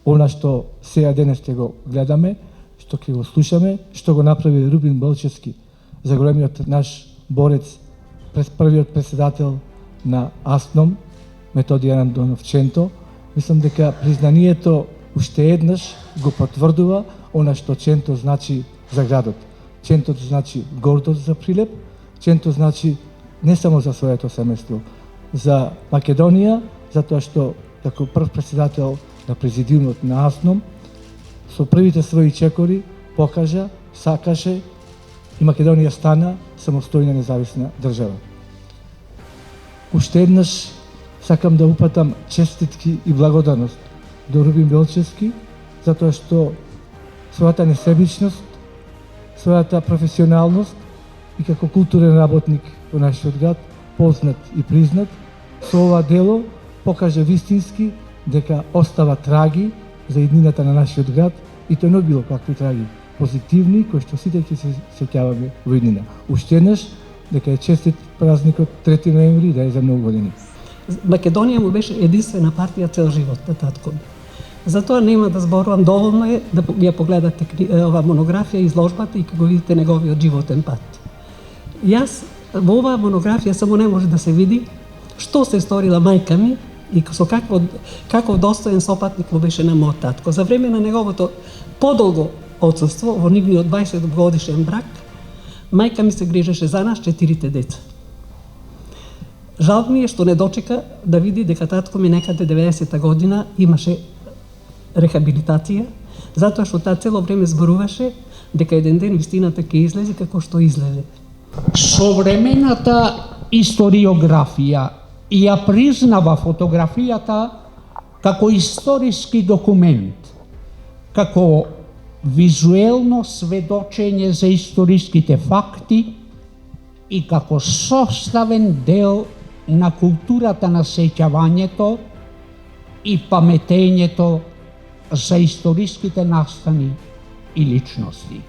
она што сега денес ќе го гледаме, што ќе го слушаме, што го направи Рубин Белчевски за големиот наш борец, првиот председател на АСНОМ, Методи Андонов Ченто. Мислам дека признанието уште еднаш го потврдува она што Ченто значи за градот. Ченто значи гордост за Прилеп, Ченто значи не само за своето семејство, за Македонија, затоа што како прв председател на президиумот на АСНОМ со првите своји чекори покажа, сакаше и Македонија стана самостојна независна држава. Уште еднаш сакам да упатам честитки и благодарност до Рубин Белчевски, затоа што својата несебичност, својата професионалност и како културен работник во нашиот град, познат и признат, со ова дело покажа вистински дека остава траги за иднината на нашиот град и тоа не било какви траги, позитивни, кои што сите ќе се сеќаваме во иднина. Уште еднаш дека е честит празникот 3 ноември, да е за многу години. Македонија му беше единствена партија цел живот на татко ми. Затоа нема да зборувам, доволно е да ја погледате ова монографија, изложбата и како видите неговиот животен пат. Јас во оваа монографија само не може да се види што се сторила мајка ми и со каков достоен сопатник му беше на мојот татко. За време на неговото подолго отсуство во нивниот 20 годишен брак, мајка ми се грижеше за нас 4 деца. Жал ми е што не дочека да види дека татко ми некаде 90-та година имаше рехабилитација, затоа што таа цело време зборуваше дека еден ден вистината ќе излезе како што излезе. Современата историографија ја признава фотографијата како историски документ, како визуелно сведочење за историските факти и како составен дел на културата на сеќавањето и паметењето за историските настани и личности.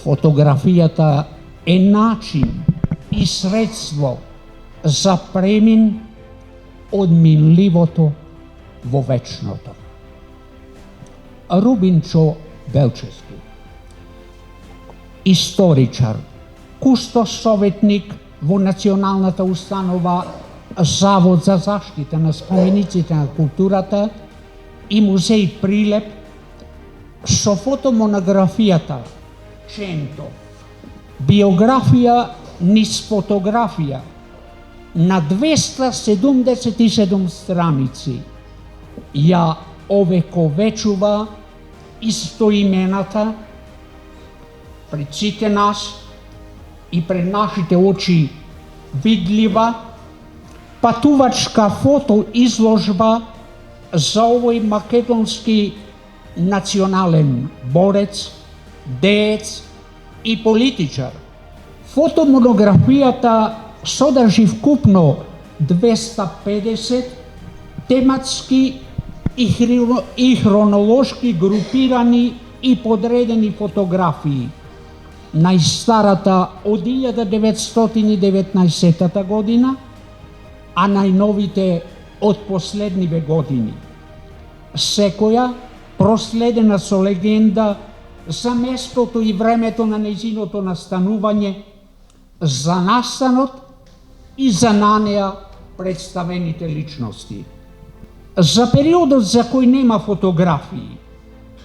Фотографијата е начин и средство за премин од минливото во вечното. Рубинчо Белчевски, историчар, кустос советник во Националната установа Завод за заштита на спомениците на културата и музеј Прилеп, со фотомонографијата Ченто, биографија низ фотографија на 277 страници, ја овековечува истоимената пред сите нас и пред нашите очи видлива патувачка фотоизложба за овој македонски национален борец, деец и политичар. Фотомонографијата содржи вкупно 250 тематски и хронолошки групирани и подредени фотографии. Најстарата од 1919 година, а најновите од последниве години. Секоја проследена со легенда за местото и времето на нејзиното настанување, за настанот и за на неа представените личности. За периодот за кој нема фотографии,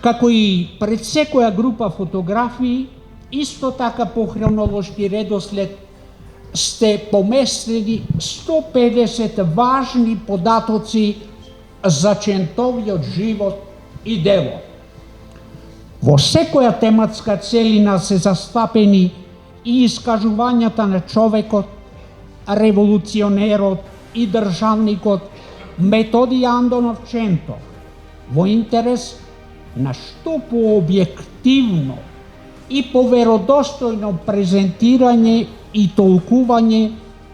како и пред секоја група фотографии, исто така по хронолошки редослед сте поместени 150 важни податоци за Чентовиот живот и дело. Во секоја тематска целина се застапени и искажувањата на човекот, револуционерот и државникот Методи Андонов Ченто, во интерес на што пообјективно и поверодостојно презентирање и толкување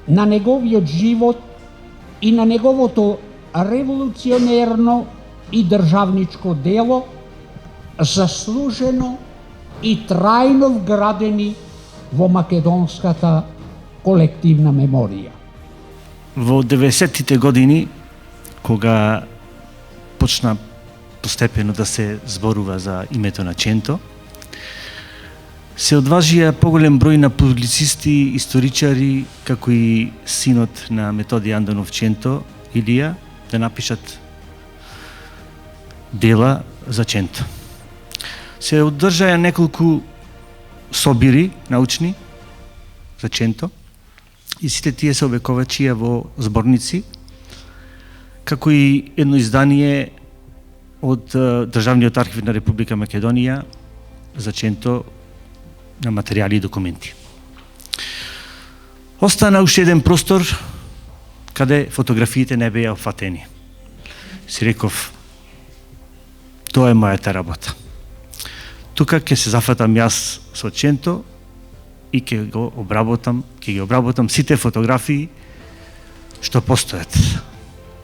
на неговиот живот и на неговото револуционерно и државничко дело, заслужено и трајно вградени во македонската колективна меморија. Во 90-тите години, кога почна постепено да се зборува за името на Ченто. Се одважија поголем број на публицисти, историчари, како и синот на Методи Андонов Ченто, Илија, да напишат дела за Ченто. Се одржаја неколку собири научни за Ченто и сите тие се овековечија во зборници, како и едно издание од Државниот архив на Република Македонија за Ченто на материјали и документи. Остана уште еден простор каде фотографиите не беа опфатени. Си реков, тоа е мојата работа. Тука ќе се зафатам јас со Ченто и ќе ги обработам сите фотографии што постојат.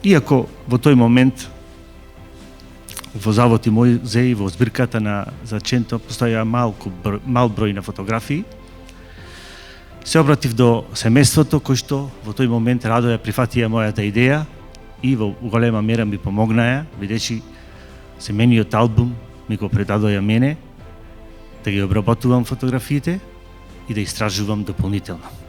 Иако во тој момент во Завод и музеј, во збирката за Ченто постоја мал број на фотографии. Се обратив до семејството кој што во тој момент радо ја прифатија мојата идеја и во голема мера ми помогнаја, бидејќи семениот албум ми го предадоја мене да ги обработувам фотографиите и да истражувам дополнително.